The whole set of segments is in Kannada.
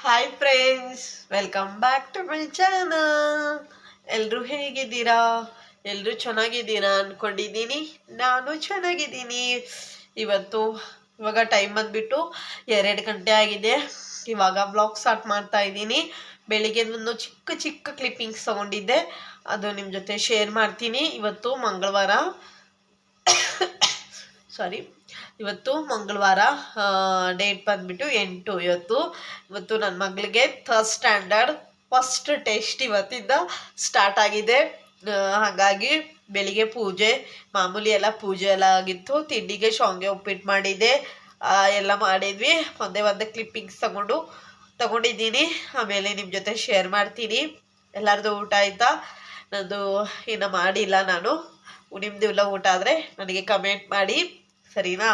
Hi friends, welcome back to my channel. ಎಲ್ಲರೂ ಹೇಗಿದ್ದೀರಾ? ಎಲ್ಲರೂ ಚೆನ್ನಾಗಿದ್ದೀರಾ ಅಂದ್ಕೊಂಡಿದ್ದೀನಿ. ನಾನು ಚೆನ್ನಾಗಿದ್ದೀನಿ. ಇವಾಗ ಟೈಮ್ ಬಂದುಬಿಟ್ಟು 2 ಗಂಟೆ ಆಗಿದೆ. ಇವಾಗ ಬ್ಲಾಗ್ ಸ್ಟಾರ್ಟ್ ಮಾಡ್ತಾ ಇದ್ದೀನಿ. ಬೆಳಿಗ್ಗೆ ಒಂದು ಚಿಕ್ಕ ಚಿಕ್ಕ ಕ್ಲಿಪ್ಪಿಂಗ್ಸ್ ತೊಗೊಂಡಿದ್ದೆ, ಅದು ನಿಮ್ಮ ಜೊತೆ ಶೇರ್ ಮಾಡ್ತೀನಿ. ಇವತ್ತು ಮಂಗಳವಾರ ಡೇಟ್ ಬಂದ್ಬಿಟ್ಟು 8. ಇವತ್ತು ನನ್ನ ಮಗಳಿಗೆ 3rd ಸ್ಟ್ಯಾಂಡರ್ಡ್ ಫಸ್ಟ್ ಟೆಸ್ಟ್ ಇವತ್ತಿಂದ ಸ್ಟಾರ್ಟ್ ಆಗಿದೆ. ಹಾಗಾಗಿ ಬೆಳಿಗ್ಗೆ ಮಾಮೂಲಿ ಎಲ್ಲ ಪೂಜೆ ಎಲ್ಲ ಆಗಿತ್ತು. ತಿಂಡಿಗೆ ಶಾವಿಗೆ ಉಪ್ಪಿಟ್ಟು ಮಾಡಿದ್ದೆ, ಎಲ್ಲ ಮಾಡಿದ್ವಿ. ಒಂದೇ ಕ್ಲಿಪ್ಪಿಂಗ್ಸ್ ತಗೊಂಡಿದ್ದೀನಿ. ಆಮೇಲೆ ನಿಮ್ಮ ಜೊತೆ ಶೇರ್ ಮಾಡ್ತೀನಿ. ಎಲ್ಲರದು ಊಟ ಆಯಿತಾ? ನಂದು ಇನ್ನು ಮಾಡಿಲ್ಲ. ನಿಮ್ಮದು ಎಲ್ಲ ಊಟ ಆದರೆ ನನಗೆ ಕಮೆಂಟ್ ಮಾಡಿ, ಸರಿನಾ?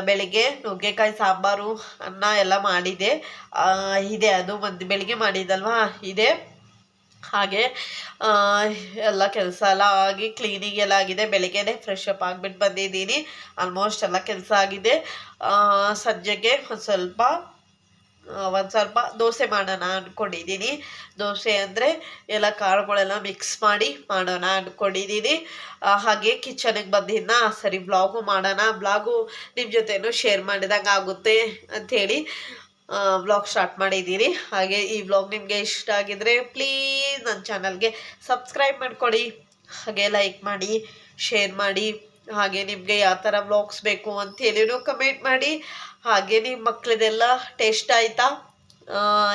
ಬೆಳಿಗ್ಗೆ ನುಗ್ಗೆಕಾಯಿ ಸಾಂಬಾರು, ಅನ್ನ ಎಲ್ಲ ಮಾಡಿದೆ. ಅದು ಬೆಳಿಗ್ಗೆ ಮಾಡಿದ್ದಲ್ವಾ, ಇದೆ. ಹಾಗೆ ಎಲ್ಲ ಕೆಲಸ ಎಲ್ಲ ಆಗಿ ಕ್ಲೀನಿಂಗ್ ಎಲ್ಲ ಆಗಿದೆ. ಬೆಳಿಗ್ಗೆನೇ ಫ್ರೆಶ್ ಅಪ್ ಆಗಿಬಿಟ್ಟು ಬಂದಿದ್ದೀನಿ. ಆಲ್ಮೋಸ್ಟ್ ಎಲ್ಲ ಕೆಲಸ ಆಗಿದೆ. ಸಂಜೆಗೆ ಒಂದು ಸ್ವಲ್ಪ ದೋಸೆ ಮಾಡೋಣ ಅಂದ್ಕೊಂಡಿದ್ದೀನಿ. ದೋಸೆ ಅಂದರೆ ಎಲ್ಲ ಕಾಳುಗಳೆಲ್ಲ ಮಿಕ್ಸ್ ಮಾಡಿ ಮಾಡೋಣ ಅಂದ್ಕೊಂಡಿದ್ದೀನಿ. ಹಾಗೆ ಕಿಚನಿಗೆ ಬಂದಿದ್ನ, ಸರಿ ಬ್ಲಾಗು ಮಾಡೋಣ, ಬ್ಲಾಗು ನಿಮ್ಮ ಜೊತೆನೂ ಶೇರ್ ಮಾಡಿದಂಗೆ ಆಗುತ್ತೆ ಅಂಥೇಳಿ ಬ್ಲಾಗ್ ಸ್ಟಾರ್ಟ್ ಮಾಡಿದ್ದೀನಿ. ಹಾಗೆ ಈ ಬ್ಲಾಗ್ ನಿಮಗೆ ಇಷ್ಟ ಆಗಿದ್ರೆ ಪ್ಲೀಸ್ ನನ್ನ ಚಾನಲ್ಗೆ ಸಬ್ಸ್ಕ್ರೈಬ್ ಮಾಡ್ಕೊಳ್ಳಿ, ಹಾಗೆ ಲೈಕ್ ಮಾಡಿ, ಶೇರ್ ಮಾಡಿ. ಹಾಗೆ ನಿಮಗೆ ಯಾವ ಥರ ಬ್ಲಾಗ್ಸ್ ಬೇಕು ಅಂತೇಳಿನೂ ಕಮೆಂಟ್ ಮಾಡಿ. ಹಾಗೆ ನಿಮ್ಮ ಮಕ್ಕಳದೆಲ್ಲ ಟೇಸ್ಟ್ ಆಯಿತಾ,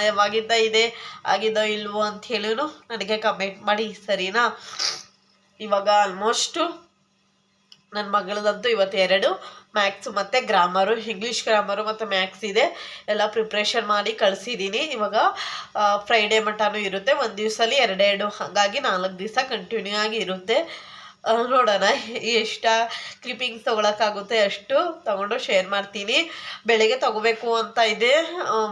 ಯಾವಾಗಿಂದ ಇದೆ, ಆಗಿದ್ದೋ ಇಲ್ವೋ ಅಂಥೇಳಿನೂ ನನಗೆ ಕಮೆಂಟ್ ಮಾಡಿ, ಸರಿನಾ? ಇವಾಗ ಆಲ್ಮೋಸ್ಟು ನನ್ನ ಮಗಳದಂತೂ ಇವತ್ತು 2 ಮ್ಯಾಥ್ಸು ಮತ್ತು ಗ್ರಾಮರು, ಇಂಗ್ಲೀಷ್ ಗ್ರಾಮರು ಮತ್ತು ಮ್ಯಾಥ್ಸ್ ಇದೆ. ಎಲ್ಲ ಪ್ರಿಪ್ರೇಷನ್ ಮಾಡಿ ಕಳಿಸಿದ್ದೀನಿ. ಇವಾಗ ಫ್ರೈಡೇ ಮಟನೂ ಇರುತ್ತೆ. ಒಂದು ದಿವಸದಲ್ಲಿ 2 ಹಾಗಾಗಿ 4 ದಿವಸ ಕಂಟಿನ್ಯೂ ಆಗಿ ಇರುತ್ತೆ. ನೋಡೋಣ ಎಷ್ಟು ಕ್ಲಿಪ್ಪಿಂಗ್ಸ್ ತೊಗೊಳಕ್ಕಾಗುತ್ತೆ ಅಷ್ಟು ತೊಗೊಂಡು ಶೇರ್ ಮಾಡ್ತೀನಿ. ಬೆಳಗ್ಗೆ ತೊಗೋಬೇಕು ಅಂತ ಇದೆ,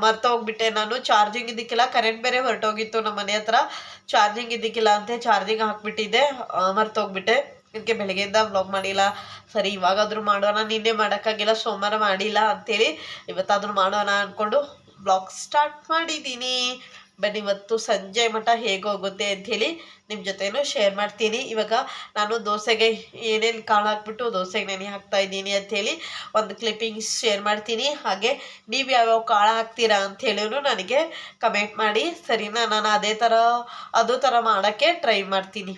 ಮರ್ತೋಗ್ಬಿಟ್ಟೆ ನಾನು. ಚಾರ್ಜಿಂಗ್ ಇದ್ದಕ್ಕಿಲ್ಲ, ಕರೆಂಟ್ ಬೇರೆ ಹೊರಟೋಗಿತ್ತು ನಮ್ಮ ಮನೆ ಹತ್ರ. ಚಾರ್ಜಿಂಗ್ ಇದ್ದಕ್ಕಿಲ್ಲ ಅಂತ ಚಾರ್ಜಿಂಗ್ ಹಾಕ್ಬಿಟ್ಟಿದ್ದೆ, ಮರ್ತೋಗ್ಬಿಟ್ಟೆ. ಇದಕ್ಕೆ ಬೆಳಗ್ಗೆಯಿಂದ ವ್ಲಾಗ್ ಮಾಡಿಲ್ಲ. ಸರಿ ಇವಾಗಾದರೂ ಮಾಡೋಣ, ನಿನ್ನೆ ಮಾಡೋಕ್ಕಾಗಿಲ್ಲ, ಸೋಮವಾರ ಮಾಡಿಲ್ಲ ಅಂಥೇಳಿ ಇವತ್ತಾದರೂ ಮಾಡೋಣ ಅಂದ್ಕೊಂಡು ಬ್ಲಾಗ್ ಸ್ಟಾರ್ಟ್ ಮಾಡಿದ್ದೀನಿ. ಬನ್ನಿ, ಇವತ್ತು ಸಂಜೆ ಮಟ ಹೇಗೆ ಹೋಗುತ್ತೆ ಅಂಥೇಳಿ ನಿಮ್ಮ ಜೊತೆನೂ ಶೇರ್ ಮಾಡ್ತೀನಿ. ಇವಾಗ ನಾನು ದೋಸೆಗೆ ಏನೇನು ಕಾಳು ಹಾಕ್ಬಿಟ್ಟು ದೋಸೆಗೆ ನೆನೆ ಹಾಕ್ತಾಯಿದ್ದೀನಿ ಅಂಥೇಳಿ ಒಂದು ಕ್ಲಿಪ್ಪಿಂಗ್ಸ್ ಶೇರ್ ಮಾಡ್ತೀನಿ. ಹಾಗೆ ನೀವು ಯಾವ್ಯಾವ ಕಾಳು ಹಾಕ್ತೀರಾ ಅಂಥೇಳಿನೂ ನನಗೆ ಕಮೆಂಟ್ ಮಾಡಿ, ಸರಿನಾ? ನಾನು ಅದೇ ಥರ ಮಾಡೋಕ್ಕೆ ಟ್ರೈ ಮಾಡ್ತೀನಿ,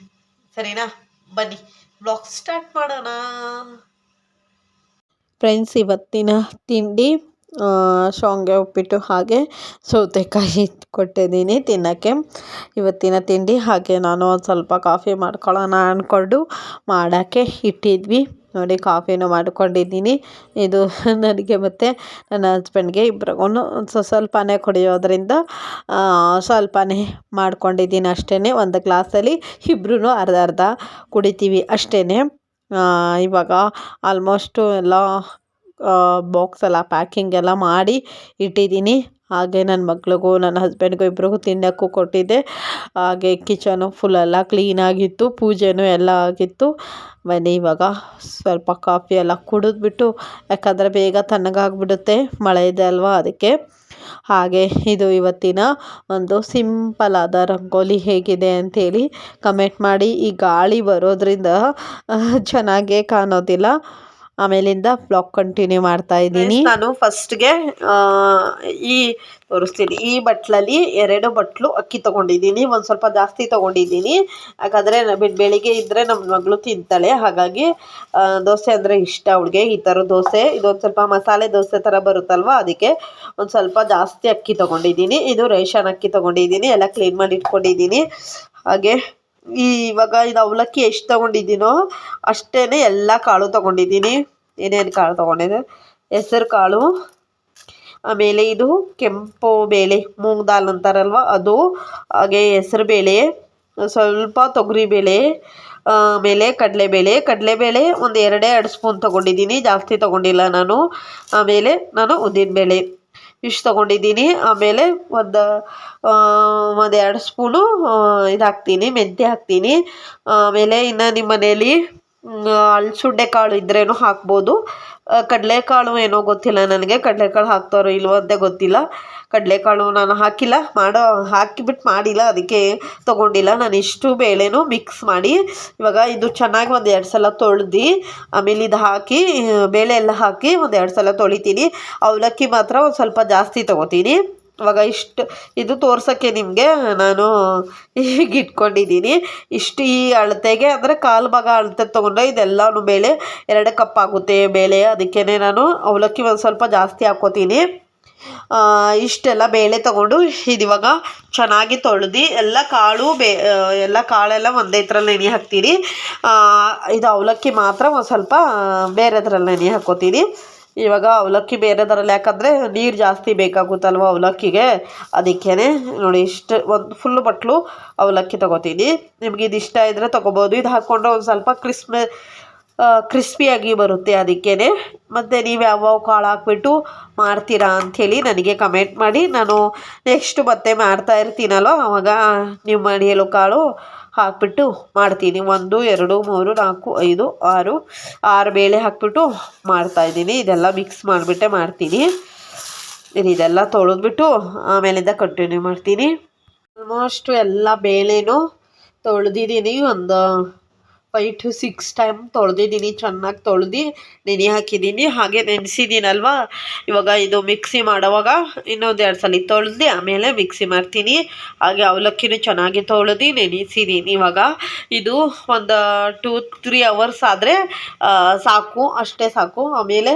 ಸರಿನಾ? ಬನ್ನಿ ಬ್ಲಾಗ್ ಸ್ಟಾರ್ಟ್ ಮಾಡೋಣ. ಫ್ರೆಂಡ್ಸ್, ಇವತ್ತಿನ ತಿಂಡಿ ಶಾವಿಗೆ ಉಪ್ಪಿಟ್ಟು ಹಾಗೆ ಸೌತೆಕಾಯಿ ಕೊಟ್ಟಿದ್ದೀನಿ ತಿನ್ನೋಕ್ಕೆ. ಇವತ್ತಿನ ತಿಂಡಿ. ಹಾಗೆ ನಾನು ಒಂದು ಸ್ವಲ್ಪ ಕಾಫಿ ಮಾಡ್ಕೊಳ್ಳೋಣ ಅಂದ್ಕೊಂಡು ಮಾಡೋಕ್ಕೆ ಇಟ್ಟಿದ್ವಿ. ನೋಡಿ, ಕಾಫಿನೂ ಮಾಡ್ಕೊಂಡಿದ್ದೀನಿ. ಇದು ನನಗೆ ಮತ್ತು ನನ್ನ ಹಸ್ಬೆಂಡ್ಗೆ ಇಬ್ರಿಗೂ ಸ್ವಲ್ಪನೇ ಕುಡಿಯೋದ್ರಿಂದ ಸ್ವಲ್ಪನೇ ಮಾಡ್ಕೊಂಡಿದ್ದೀನಿ ಅಷ್ಟೇ. ಒಂದು ಗ್ಲಾಸಲ್ಲಿ ಇಬ್ಬರೂ ಅರ್ಧ ಕುಡಿತೀವಿ ಅಷ್ಟೇ. ಇವಾಗ ಆಲ್ಮೋಸ್ಟು ಎಲ್ಲ ಬಾಕ್ಸ್ ಎಲ್ಲ ಪ್ಯಾಕಿಂಗ್ ಎಲ್ಲ ಮಾಡಿ ಇಟ್ಟಿದ್ದೀನಿ. ಹಾಗೆ ನನ್ನ ಮಗಳಿಗೂ ನನ್ನ ಹಸ್ಬೆಂಡ್ಗೂ ಇಬ್ರಿಗೂ ತಿನ್ನೋಕ್ಕೂ ಕೊಟ್ಟಿದ್ದೆ. ಹಾಗೆ ಕಿಚನು ಫುಲ್ಲೆಲ್ಲ ಕ್ಲೀನಾಗಿತ್ತು, ಪೂಜೆನೂ ಎಲ್ಲ ಆಗಿತ್ತು. ಬನ್ನಿ ಇವಾಗ ಸ್ವಲ್ಪ ಕಾಫಿ ಎಲ್ಲ ಕುಡಿದ್ಬಿಟ್ಟು, ಯಾಕಂದರೆ ಬೇಗ ತಣ್ಣಗಾಗ್ಬಿಡುತ್ತೆ, ಮಳೆ ಇದೆ ಅಲ್ವಾ, ಅದಕ್ಕೆ. ಹಾಗೆ ಇದು ಇವತ್ತಿನ ಒಂದು ಸಿಂಪಲ್ ಆದ ರಂಗೋಲಿ ಹೇಗಿದೆ ಅಂಥೇಳಿ ಕಮೆಂಟ್ ಮಾಡಿ. ಈ ಗಾಳಿ ಬರೋದ್ರಿಂದ ಚೆನ್ನಾಗೇ ಕಾಣೋದಿಲ್ಲ. ಆಮೇಲಿಂದ ಬ್ಲಾಗ್ ಕಂಟಿನ್ಯೂ ಮಾಡ್ತಾ ಇದ್ದೀನಿ. ನಾನು ಫಸ್ಟ್ಗೆ ತೋರಿಸ್ತೀನಿ. ಈ ಬಟ್ಲಲ್ಲಿ 2 ಬಟ್ಲು ಅಕ್ಕಿ ತೊಗೊಂಡಿದ್ದೀನಿ. ಒಂದು ಸ್ವಲ್ಪ ಜಾಸ್ತಿ ತೊಗೊಂಡಿದ್ದೀನಿ, ಯಾಕಂದರೆ ಬೆಳಿಗ್ಗೆ ಇದ್ದರೆ ನಮ್ಮ ಮಗಳು ತಿಂತಾಳೆ. ಹಾಗಾಗಿ ದೋಸೆ ಅಂದರೆ ಇಷ್ಟ ಅವಳಿಗೆ. ಈ ಥರ ದೋಸೆ, ಇದೊಂದು ಸ್ವಲ್ಪ ಮಸಾಲೆ ದೋಸೆ ಥರ ಬರುತ್ತಲ್ವ, ಅದಕ್ಕೆ ಒಂದು ಸ್ವಲ್ಪ ಜಾಸ್ತಿ ಅಕ್ಕಿ ತೊಗೊಂಡಿದ್ದೀನಿ. ಇದು ರೇಷನ್ ಅಕ್ಕಿ ತೊಗೊಂಡಿದ್ದೀನಿ, ಎಲ್ಲ ಕ್ಲೀನ್ ಮಾಡಿ ಇಟ್ಕೊಂಡಿದ್ದೀನಿ. ಹಾಗೆ ಇವಾಗ ಇದು ಅವಲಕ್ಕಿ ಎಷ್ಟು ತೊಗೊಂಡಿದ್ದೀನೋ ಅಷ್ಟೇ ಎಲ್ಲ ಕಾಳು ತೊಗೊಂಡಿದ್ದೀನಿ. ಏನೇನು ಕಾಳು ತೊಗೊಂಡಿದ್ದೆ? ಹೆಸರು ಕಾಳು, ಆಮೇಲೆ ಇದು ಕೆಂಪು ಬೇಳೆ, ಮೂಂಗ್ ದಾಲ್ ಅಂತಾರಲ್ವ ಅದು, ಹಾಗೆ ಹೆಸರು ಬೇಳೆ, ಸ್ವಲ್ಪ ತೊಗರಿಬೇಳೆ, ಆಮೇಲೆ ಕಡಲೆಬೇಳೆ ಒಂದು 2 ಸ್ಪೂನ್ ತೊಗೊಂಡಿದ್ದೀನಿ, ಜಾಸ್ತಿ ತೊಗೊಂಡಿಲ್ಲ ನಾನು. ಆಮೇಲೆ ನಾನು ಉದ್ದಿನಬೇಳೆ ಇಷ್ಟು ತೊಗೊಂಡಿದ್ದೀನಿ. ಆಮೇಲೆ ಒಂದು 2 ಸ್ಪೂನು ಇದು ಹಾಕ್ತೀನಿ, ಮೆಂತ್ಯ ಹಾಕ್ತೀನಿ. ಆಮೇಲೆ ಇನ್ನು ನಿಮ್ಮ ಮನೇಲಿ ಅಲಸಂದೆ ಕಾಳು ಇದ್ರೇನು ಹಾಕ್ಬೋದು. ಕಡಲೆಕಾಳು ಏನೋ ಗೊತ್ತಿಲ್ಲ ನನಗೆ, ಕಡಲೆಕಾಳು ಹಾಕ್ತಾರೋ ಇಲ್ವೋ ಅಂತ ಗೊತ್ತಿಲ್ಲ. ಕಡಲೆಕಾಳು ನಾನು ಹಾಕಿಬಿಟ್ಟು ಮಾಡಿಲ್ಲ, ಅದಕ್ಕೆ ತೊಗೊಂಡಿಲ್ಲ. ನಾನು ಇಷ್ಟು ಬೇಳೆನೂ ಮಿಕ್ಸ್ ಮಾಡಿ ಇವಾಗ ಇದು ಚೆನ್ನಾಗಿ ಒಂದು 2 ಸಲ ತೊಳೆದು ಆಮೇಲೆ ಇದು ಹಾಕಿ ಬೇಳೆ ಎಲ್ಲ ಹಾಕಿ ಒಂದು 2 ಸಲ ತೊಳಿತೀನಿ. ಅವಲಕ್ಕಿ ಮಾತ್ರ ಒಂದು ಸ್ವಲ್ಪ ಜಾಸ್ತಿ ತೊಗೋತೀನಿ. ಇವಾಗ ಇದು ತೋರ್ಸೋಕ್ಕೆ ನಿಮಗೆ ನಾನು ಈಗ ಇಟ್ಕೊಂಡಿದ್ದೀನಿ. ಈ ಅಳತೆಗೆ ಅಂದರೆ ಕಾಲು ಭಾಗ ಅಳತೆ ತೊಗೊಂಡ್ರೆ ಇದೆಲ್ಲನೂ ಬೇಳೆ 2 ಕಪ್ ಆಗುತ್ತೆ ಬೇಳೆ. ಅದಕ್ಕೇ ನಾನು ಅವಲಕ್ಕಿ ಒಂದು ಸ್ವಲ್ಪ ಜಾಸ್ತಿ ಹಾಕ್ಕೋತೀನಿ. ಇಷ್ಟೆಲ್ಲ ಬೇಳೆ ತೊಗೊಂಡು ಇದಿವಾಗ ಚೆನ್ನಾಗಿ ತೊಳೆದು ಎಲ್ಲ ಕಾಳೆಲ್ಲ ಒಂದೇ ಥರಲ್ಲಿ ನೆನೆ ಹಾಕ್ತೀನಿ. ಇದು ಅವಲಕ್ಕಿ ಮಾತ್ರ ಒಂದು ಸ್ವಲ್ಪ ಬೇರೆದ್ರಲ್ಲಿ ನೆನೆ ಹಾಕ್ಕೋತೀನಿ. ಇವಾಗ ಅವಲಕ್ಕಿ ಬೇರೆದರಲ್ಲಿ ಯಾಕಂದರೆ ನೀರು ಜಾಸ್ತಿ ಬೇಕಾಗುತ್ತಲ್ವ ಅವಲಕ್ಕಿಗೆ, ಅದಕ್ಕೇ ನೋಡಿ ಒಂದು ಫುಲ್ ಬಟ್ಲು ಅವಲಕ್ಕಿ ತೊಗೋತೀನಿ. ನಿಮಗೆ ಇದು ಇಷ್ಟ ಇದ್ದರೆ ತೊಗೋಬೋದು. ಇದು ಹಾಕ್ಕೊಂಡ್ರೆ ಒಂದು ಸ್ವಲ್ಪ ಕ್ರಿಸ್ಪಿಯಾಗಿ ಬರುತ್ತೆ. ಅದಕ್ಕೇ ಮತ್ತು ನೀವು ಯಾವ ಕಾಳು ಹಾಕ್ಬಿಟ್ಟು ಮಾಡ್ತೀರಾ ಅಂಥೇಳಿ ನನಗೆ ಕಮೆಂಟ್ ಮಾಡಿ. ನಾನು ನೆಕ್ಸ್ಟ್ ಮತ್ತೆ ಮಾಡ್ತಾ ಇರ್ತೀನಲ್ವ ಆವಾಗ ನೀವು ಮಡಿಯಲು ಕಾಳು ಹಾಕ್ಬಿಟ್ಟು ಮಾಡ್ತೀನಿ. 1 2 3 4 5 6 ಬೇಳೆ ಹಾಕ್ಬಿಟ್ಟು ಮಾಡ್ತಾಯಿದ್ದೀನಿ. ಇದೆಲ್ಲ ಮಿಕ್ಸ್ ಮಾಡಿಬಿಟ್ಟೆ ಮಾಡ್ತೀನಿ. ಇದೆಲ್ಲ ತೊಳೆದ್ಬಿಟ್ಟು ಆಮೇಲಿಂದ ಕಂಟಿನ್ಯೂ ಮಾಡ್ತೀನಿ. ಆಲ್ಮೋಸ್ಟ್ ಎಲ್ಲ ಬೇಳೆನೂ ತೊಳೆದಿದ್ದೀನಿ. ಒಂದು 5 to 6 ಟೈಮ್ ತೊಳೆದಿದ್ದೀನಿ. ಚೆನ್ನಾಗಿ ತೊಳೆದು ನೆನೆ ಹಾಕಿದ್ದೀನಿ. ಹಾಗೆ ನೆನೆಸಿದ್ದೀನಲ್ವ, ಇವಾಗ ಇದು ಮಿಕ್ಸಿ ಮಾಡೋವಾಗ ಇನ್ನೊಂದು 2 ಸಲ ತೊಳೆದು ಆಮೇಲೆ ಮಿಕ್ಸಿ ಮಾಡ್ತೀನಿ. ಹಾಗೆ ಅವಲಕ್ಕಿನೂ ಚೆನ್ನಾಗಿ ತೊಳೆದು ನೆನೆಸಿದ್ದೀನಿ. ಇವಾಗ ಇದು ಒಂದು 2-3 ಅವರ್ಸ್ ಆದರೆ ಸಾಕು, ಅಷ್ಟೇ ಸಾಕು. ಆಮೇಲೆ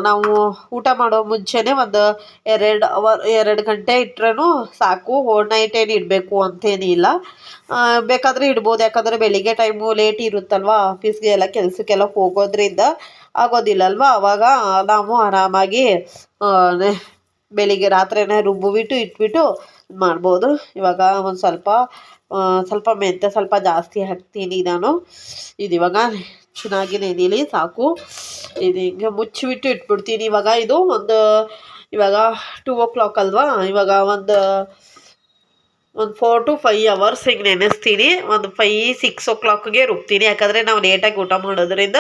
ನಾವು ಊಟ ಮಾಡೋ ಮುಂಚೆನೇ ಒಂದು 2 ಗಂಟೆ ಇಟ್ಟರೂ ಸಾಕು. ಓವರ್ ನೈಟ್ ಏನು ಇಡಬೇಕು ಅಂತೇನಿಲ್ಲ, ಬೇಕಾದರೆ ಇಡ್ಬೋದು. ಯಾಕಂದರೆ ಬೆಳಿಗ್ಗೆ ಟೈಮು ಲೇಟ್ ಇರುತ್ತಲ್ವ, ಆಫೀಸ್ಗೆ ಎಲ್ಲ ಕೆಲಸಕ್ಕೆಲ್ಲ ಹೋಗೋದ್ರಿಂದ ಆಗೋದಿಲ್ಲಲ್ವ. ಆವಾಗ ನಾವು ಆರಾಮಾಗಿ ಬೆಳಿಗ್ಗೆ ರಾತ್ರಿನೇ ರುಬ್ಬಿಬಿಟ್ಟು ಇಟ್ಬಿಟ್ಟು ಮಾಡ್ಬೋದು. ಇವಾಗ ಒಂದು ಸ್ವಲ್ಪ ಮೆಂತ್ಯ ಸ್ವಲ್ಪ ಜಾಸ್ತಿ ಹಾಕ್ತೀನಿ ನಾನು. ಇವಾಗ ಚೆನ್ನಾಗಿ ನೆನೆಯಲಿ ಸಾಕು. ಇದು ಹಿಂಗೆ ಮುಚ್ಚಿಬಿಟ್ಟು ಇಟ್ಬಿಡ್ತೀನಿ. ಇವಾಗ 2 o'clock ಅಲ್ವಾ, ಇವಾಗ ಒಂದು 4 to 5 ಅವರ್ಸ್ ಹಿಂಗೆ ನೆನೆಸ್ತೀನಿ. ಒಂದು 5-6 o'clockಗೆ ರುಬ್ತೀನಿ. ಯಾಕಂದರೆ ನಾವು ಲೇಟಾಗಿ ಊಟ ಮಾಡೋದ್ರಿಂದ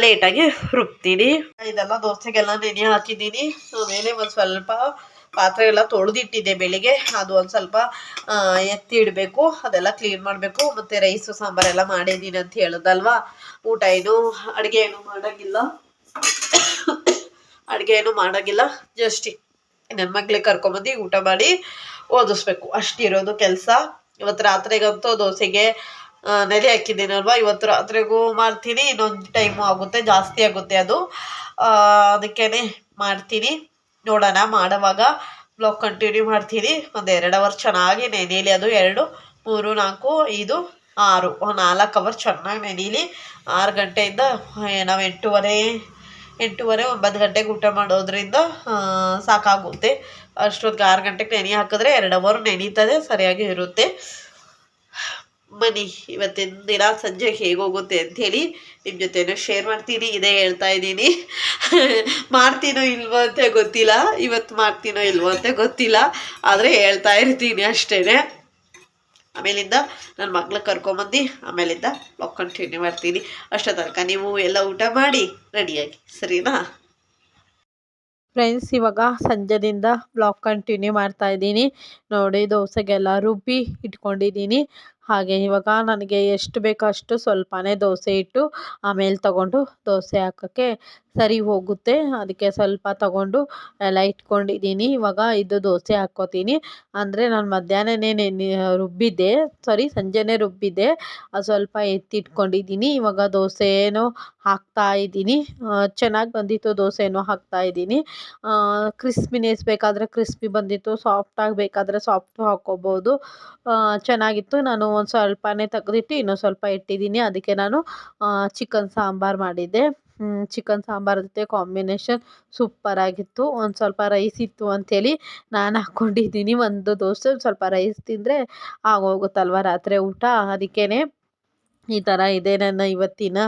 ಲೇಟಾಗಿ ರುಬ್ತೀನಿ. ಇದೆಲ್ಲ ದೋಸೆಗೆಲ್ಲ ನೆನೆ ಹಾಕಿದ್ದೀನಿ. ಆಮೇಲೆ ಒಂದು ಸ್ವಲ್ಪ ಪಾತ್ರೆ ಎಲ್ಲ ತೊಳೆದಿಟ್ಟಿದ್ದೆ ಬೆಳಿಗ್ಗೆ, ಅದು ಒಂದು ಸ್ವಲ್ಪ ಎತ್ತಿ ಇಡಬೇಕು, ಅದೆಲ್ಲ ಕ್ಲೀನ್ ಮಾಡಬೇಕು. ಮತ್ತು ರೈಸು ಸಾಂಬಾರೆಲ್ಲ ಮಾಡಿದ್ದೀನಿ ಅಂತ ಹೇಳೋದಲ್ವ. ಅಡುಗೆ ಏನು ಮಾಡೋಂಗಿಲ್ಲ. ಜಸ್ಟ್ ನನ್ನ ಮಗಳಿಗೆ ಕರ್ಕೊಂಬಂದು ಊಟ ಮಾಡಿ ಓದಿಸ್ಬೇಕು, ಅಷ್ಟಿರೋದು ಕೆಲಸ. ಇವತ್ತು ರಾತ್ರಿಗಂತೂ ದೋಸೆಗೆ ನೆನೆ ಹಾಕಿದ್ದೀನಲ್ವ, ಇವತ್ತು ರಾತ್ರಿಗೂ ಮಾಡ್ತೀನಿ. ಇನ್ನೊಂದು ಟೈಮು ಆಗುತ್ತೆ, ಜಾಸ್ತಿ ಆಗುತ್ತೆ ಅದು. ಅದಕ್ಕೇ ಮಾಡ್ತೀನಿ. ನೋಡೋಣ, ಮಾಡೋವಾಗ ಬ್ಲಾಗ್ ಕಂಟಿನ್ಯೂ ಮಾಡ್ತೀನಿ. ಒಂದು 2 ಅವರ್ ಚೆನ್ನಾಗಿ ನೆನೆಯಲಿ. ಅದು 2 3 4 5 6 4 ಅವರ್ ಚೆನ್ನಾಗಿ ನೆನೆಯಲಿ. 6 ಗಂಟೆಯಿಂದ ನಾವು 8:30 9 ಗಂಟೆಗೆ ಊಟ ಮಾಡೋದ್ರಿಂದ ಸಾಕಾಗುತ್ತೆ. ಅಷ್ಟೊತ್ತಿಗೆ 6 ಗಂಟೆಗೆ ನೆನೆ ಹಾಕಿದ್ರೆ 2 ಅವರ್ ನೆನೀತದೆ, ಸರಿಯಾಗಿ ಇರುತ್ತೆ. ಬನ್ನಿ ಇವತ್ತಿನ ದಿನ ಸಂಜೆ ಹೇಗೋಗುತ್ತೆ ಅಂಥೇಳಿ ನಿಮ್ಮ ಜೊತೆನೂ ಶೇರ್ ಮಾಡ್ತೀನಿ. ಇದೇ ಹೇಳ್ತಾ ಇದ್ದೀನಿ. ಮಾಡ್ತೀನೋ ಇಲ್ವೋ ಅಂತ ಗೊತ್ತಿಲ್ಲ, ಇವತ್ತು ಮಾಡ್ತೀನೋ ಇಲ್ವೋ ಅಂತ ಗೊತ್ತಿಲ್ಲ, ಆದರೆ ಹೇಳ್ತಾ ಇರ್ತೀನಿ ಅಷ್ಟೇ. ಆಮೇಲಿಂದ ನನ್ನ ಮಗ್ಳ ಕರ್ಕೊಂಬಂದು ಆಮೇಲಿಂದ ಬ್ಲಾಗ್ ಕಂಟಿನ್ಯೂ ಮಾಡ್ತೀನಿ. ಅಷ್ಟೋ ತನಕ ನೀವು ಎಲ್ಲ ಊಟ ಮಾಡಿ ರೆಡಿಯಾಗಿ, ಸರಿನಾ ಫ್ರೆಂಡ್ಸ್? ಇವಾಗ ಸಂಜೆದಿಂದ ಬ್ಲಾಗ್ ಕಂಟಿನ್ಯೂ ಮಾಡ್ತಾಯಿದ್ದೀನಿ. ನೋಡಿ, ದೋಸೆಗೆಲ್ಲ ರುಬ್ಬಿ ಇಟ್ಕೊಂಡಿದ್ದೀನಿ. ಹಾಗೆ ಇವಾಗ ನನಗೆ ಎಷ್ಟು ಬೇಕೋ ಅಷ್ಟು ಸ್ವಲ್ಪನೇ ದೋಸೆ ಇಟ್ಟು ಆಮೇಲೆ ತಗೊಂಡು ದೋಸೆ ಹಾಕೋಕ್ಕೆ ಸರಿ ಹೋಗುತ್ತೆ. ಅದಕ್ಕೆ ಸ್ವಲ್ಪ ತಗೊಂಡು ಎಲ್ಲ ಇಟ್ಕೊಂಡಿದ್ದೀನಿ. ಇವಾಗ ಇದು ದೋಸೆ ಹಾಕ್ಕೋತೀನಿ. ಅಂದರೆ ನಾನು ಮಧ್ಯಾಹ್ನನೇ ಸಂಜೆನೇ ರುಬ್ಬಿದ್ದೆ, ಅದು ಸ್ವಲ್ಪ ಎತ್ತಿಟ್ಕೊಂಡಿದ್ದೀನಿ. ಇವಾಗ ದೋಸೆನೂ ಹಾಕ್ತಾಯಿದ್ದೀನಿ. ಚೆನ್ನಾಗಿ ಬಂದಿತ್ತು ದೋಸೆನೂ ಹಾಕ್ತಾಯಿದ್ದೀನಿ. ಕ್ರಿಸ್ಪಿನೆಸ್ ಬೇಕಾದರೆ ಕ್ರಿಸ್ಪಿ ಬಂದಿತ್ತು, ಸಾಫ್ಟಾಗಿ ಬೇಕಾದರೆ ಸಾಫ್ಟು ಹಾಕ್ಕೋಬೋದು. ಚೆನ್ನಾಗಿತ್ತು. ನಾನು ಒಂದು ಸ್ವಲ್ಪನೇ ತೆಗೆದಿಟ್ಟು ಇನ್ನೂ ಸ್ವಲ್ಪ ಇಟ್ಟಿದ್ದೀನಿ. ಅದಕ್ಕೆ ನಾನು ಚಿಕನ್ ಸಾಂಬಾರು ಮಾಡಿದ್ದೆ. ಚಿಕನ್ ಸಾಂಬಾರು ಜೊತೆ ಕಾಂಬಿನೇಷನ್ ಸೂಪರಾಗಿತ್ತು. ಒಂದು ಸ್ವಲ್ಪ ರೈಸ್ ಇತ್ತು ಅಂಥೇಳಿ ನಾನು ಹಾಕ್ಕೊಂಡಿದ್ದೀನಿ. ಒಂದು ದೋಸೆ ಸ್ವಲ್ಪ ರೈಸ್ ತಿಂದರೆ ಆಗೋಗುತ್ತಲ್ವ ರಾತ್ರಿ ಊಟ, ಅದಕ್ಕೇ ಈ ಥರ ಇದೆ ನನ್ನ ಇವತ್ತಿನ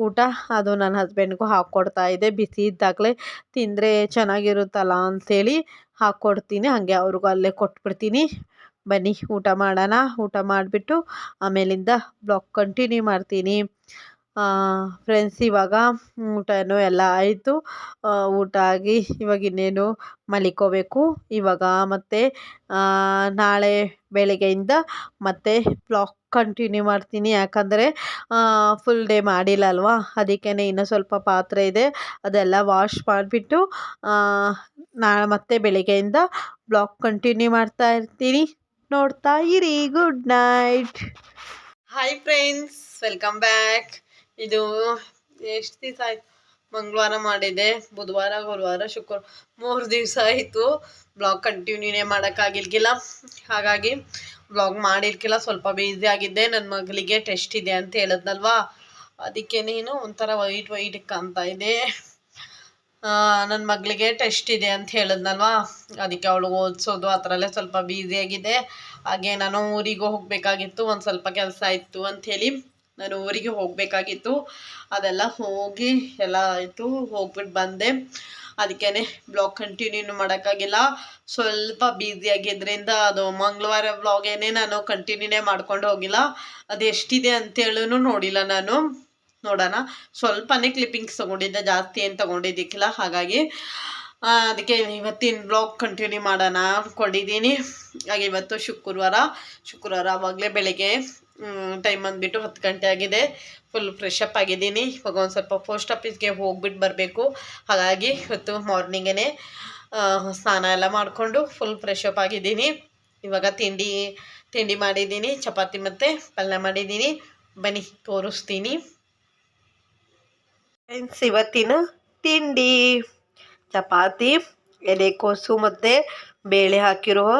ಊಟ. ಅದು ನನ್ನ ಹಸ್ಬೆಂಡ್ಗೂ ಹಾಕ್ಕೊಡ್ತಾ ಇದ್ದೆ. ಬಿಸಿ ಇದ್ದಾಗಲೇ ತಿಂದರೆ ಚೆನ್ನಾಗಿರುತ್ತಲ್ಲ ಅಂಥೇಳಿ ಹಾಕ್ಕೊಡ್ತೀನಿ. ಹಾಗೆ ಅವ್ರಿಗೂ ಅಲ್ಲೇ ಕೊಟ್ಬಿಡ್ತೀನಿ. ಬನ್ನಿ ಊಟ ಮಾಡೋಣ. ಊಟ ಮಾಡಿಬಿಟ್ಟು ಆಮೇಲಿಂದ ಬ್ಲಾಗ್ ಕಂಟಿನ್ಯೂ ಮಾಡ್ತೀನಿ. ಫ್ರೆಂಡ್ಸ್ ಇವಾಗ ಊಟನೂ ಎಲ್ಲ ಆಯಿತು. ಊಟ ಆಗಿ ಇವಾಗ ಇನ್ನೇನು ಮಲಿಕೋಬೇಕು. ಇವಾಗ ಮತ್ತೆ ನಾಳೆ ಬೆಳಗ್ಗೆಯಿಂದ ಮತ್ತೆ ಬ್ಲಾಗ್ ಕಂಟಿನ್ಯೂ ಮಾಡ್ತೀನಿ. ಯಾಕಂದರೆ ಫುಲ್ ಡೇ ಮಾಡಿಲ್ಲ ಅಲ್ವಾ, ಅದಕ್ಕೇ ಇನ್ನೂ ಸ್ವಲ್ಪ ಪಾತ್ರೆ ಇದೆ, ಅದೆಲ್ಲ ವಾಶ್ ಮಾಡಿಬಿಟ್ಟು ನಾಳೆ ಮತ್ತೆ ಬೆಳಗ್ಗೆಯಿಂದ ಬ್ಲಾಗ್ ಕಂಟಿನ್ಯೂ ಮಾಡ್ತಾ ಇರ್ತೀನಿ. ನೋಡ್ತಾ ಇರಿ. Good night. Hi friends, welcome back. ಇದು ಎಷ್ಟು ದಿವಸ ಆಯಿತು, ಮಂಗಳವಾರ ಮಾಡಿದೆ, ಬುಧವಾರ ಗುರುವಾರ ಶುಕ್ರವಾರ 3 ದಿವಸ ಆಯಿತು ಬ್ಲಾಗ್ ಕಂಟಿನ್ಯೂನೇ ಮಾಡೋಕ್ಕಾಗಿರ್ಲಿಲ್ಲ. ಹಾಗಾಗಿ ಬ್ಲಾಗ್ ಮಾಡಿರ್ಕಿಲ್ಲ, ಸ್ವಲ್ಪ ಬ್ಯುಸಿ ಆಗಿದ್ದೆ. ನನ್ನ ಮಗಳಿಗೆ ಟೆಸ್ಟ್ ಇದೆ ಅಂತ ಹೇಳಿದ್ನಲ್ವಾ, ಅದಕ್ಕೆ ನೀನು ಒಂಥರ ವೈಟ್ ಕಾಣ್ತಾ ಇದೆ. ನನ್ನ ಮಗಳಿಗೆ ಟೆಸ್ಟ್ ಇದೆ ಅಂತ ಹೇಳಿದ್ನಲ್ವಾ, ಅದಕ್ಕೆ ಅವಳು ಓದಿಸೋದು ಆ ಥರಲ್ಲೇ ಸ್ವಲ್ಪ ಬ್ಯುಸಿಯಾಗಿದೆ. ಹಾಗೆ ನಾನು ಊರಿಗೆ ಹೋಗಬೇಕಾಗಿತ್ತು, ಒಂದು ಸ್ವಲ್ಪ ಕೆಲಸ ಇತ್ತು ಅಂಥೇಳಿ ನಾನು ಊರಿಗೆ ಹೋಗಬೇಕಾಗಿತ್ತು. ಅದೆಲ್ಲ ಹೋಗಿ ಎಲ್ಲ ಆಯಿತು, ಹೋಗ್ಬಿಟ್ಟು ಬಂದೆ. ಅದಕ್ಕೇ ಬ್ಲಾಗ್ ಕಂಟಿನ್ಯೂ ಮಾಡೋಕ್ಕಾಗಿಲ್ಲ, ಸ್ವಲ್ಪ ಬ್ಯುಸಿಯಾಗಿದ್ದರಿಂದ. ಅದು ಮಂಗಳವಾರ ಬ್ಲಾಗೇನೆ ನಾನು ಕಂಟಿನ್ಯೂನೇ ಮಾಡ್ಕೊಂಡು ಹೋಗಿಲ್ಲ. ಅದು ಎಷ್ಟಿದೆ ಅಂತೇಳೂ ನೋಡಿಲ್ಲ ನಾನು. ನೋಡೋಣ, ಸ್ವಲ್ಪನೇ ಕ್ಲಿಪ್ಪಿಂಗ್ಸ್ ತೊಗೊಂಡಿದ್ದೆ, ಜಾಸ್ತಿ ಏನು ತೊಗೊಂಡಿದ್ದಕ್ಕಿಲ್ಲ. ಹಾಗಾಗಿ ಅದಕ್ಕೆ ಇವತ್ತಿನ ಬ್ಲಾಗ್ ಕಂಟಿನ್ಯೂ ಮಾಡೋಣ ಅಂದ್ಕೊಂಡಿದ್ದೀನಿ. ಹಾಗೆ ಇವತ್ತು ಶುಕ್ರವಾರ ಆವಾಗಲೇ ಬೆಳಗ್ಗೆ ಟೈಮ್ ಬಂದುಬಿಟ್ಟು 10 ಗಂಟೆ ಆಗಿದೆ. ಫುಲ್ ಫ್ರೆಶ್ ಅಪ್ ಆಗಿದ್ದೀನಿ. ಇವಾಗ ಒಂದು ಸ್ವಲ್ಪ ಪೋಸ್ಟ್ ಆಫೀಸ್ಗೆ ಹೋಗ್ಬಿಟ್ಟು ಬರಬೇಕು. ಹಾಗಾಗಿ ಇವತ್ತು ಮಾರ್ನಿಂಗೇ ಸ್ನಾನ ಎಲ್ಲ ಮಾಡಿಕೊಂಡು ಫುಲ್ ಫ್ರೆಶ್ ಅಪ್ ಆಗಿದ್ದೀನಿ. ಇವಾಗ ತಿಂಡಿ ಮಾಡಿದ್ದೀನಿ, ಚಪಾತಿ ಮತ್ತು ಪಲ್ಯ ಮಾಡಿದ್ದೀನಿ. ಬನ್ನಿ ತೋರಿಸ್ತೀನಿ. ಫ್ರೆಂಡ್ಸ್, ಇವತ್ತಿನ ತಿಂಡಿ ಚಪಾತಿ, ಎಲೆಕೋಸು ಮತ್ತು ಬೇಳೆ ಹಾಕಿರುವ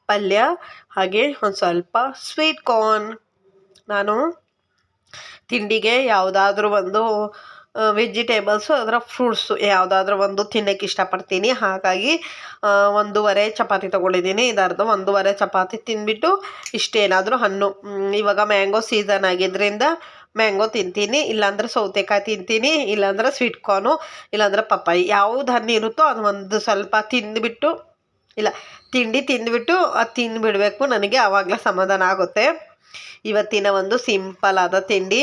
ಪಲ್ಯ, ಹಾಗೆ ಒಂದು ಸ್ವಲ್ಪ ಸ್ವೀಟ್ ಕಾರ್ನ್. ನಾನು ತಿಂಡಿಗೆ ಯಾವುದಾದ್ರೂ ಒಂದು ವೆಜಿಟೇಬಲ್ಸು ಅದರ ಫ್ರೂಟ್ಸು ಯಾವುದಾದ್ರೂ ಒಂದು ತಿನ್ನೋಕ್ಕೆ ಇಷ್ಟಪಡ್ತೀನಿ. ಹಾಗಾಗಿ 1.5 ಚಪಾತಿ ತೊಗೊಂಡಿದ್ದೀನಿ. ಇದರ್ಧ 1.5 ಚಪಾತಿ ತಿಂದ್ಬಿಟ್ಟು ಇಷ್ಟೇನಾದರೂ ಹಣ್ಣು, ಇವಾಗ ಮ್ಯಾಂಗೋ ಸೀಸನ್ ಆಗಿದ್ದರಿಂದ ಮ್ಯಾಂಗೋ ತಿಂತೀನಿ, ಇಲ್ಲಾಂದರೆ ಸೌತೆಕಾಯಿ ತಿಂತೀನಿ, ಇಲ್ಲಾಂದರೆ ಸ್ವೀಟ್ ಕಾರ್ನು, ಇಲ್ಲಾಂದರೆ ಪಪ್ಪಾಯಿ. ಯಾವ್ದು ಹಣ್ಣು ಇರುತ್ತೋ ಅದು ಒಂದು ಸ್ವಲ್ಪ ತಿಂದುಬಿಟ್ಟು, ಇಲ್ಲ ತಿಂಡಿ ತಿಂದುಬಿಟ್ಟು ಅದು ತಿಂದುಬಿಡಬೇಕು. ನನಗೆ ಆವಾಗಲೇ ಸಮಾಧಾನ ಆಗುತ್ತೆ. ಇವತ್ತಿನ ಒಂದು ಸಿಂಪಲ್ ಆದ ತಿಂಡಿ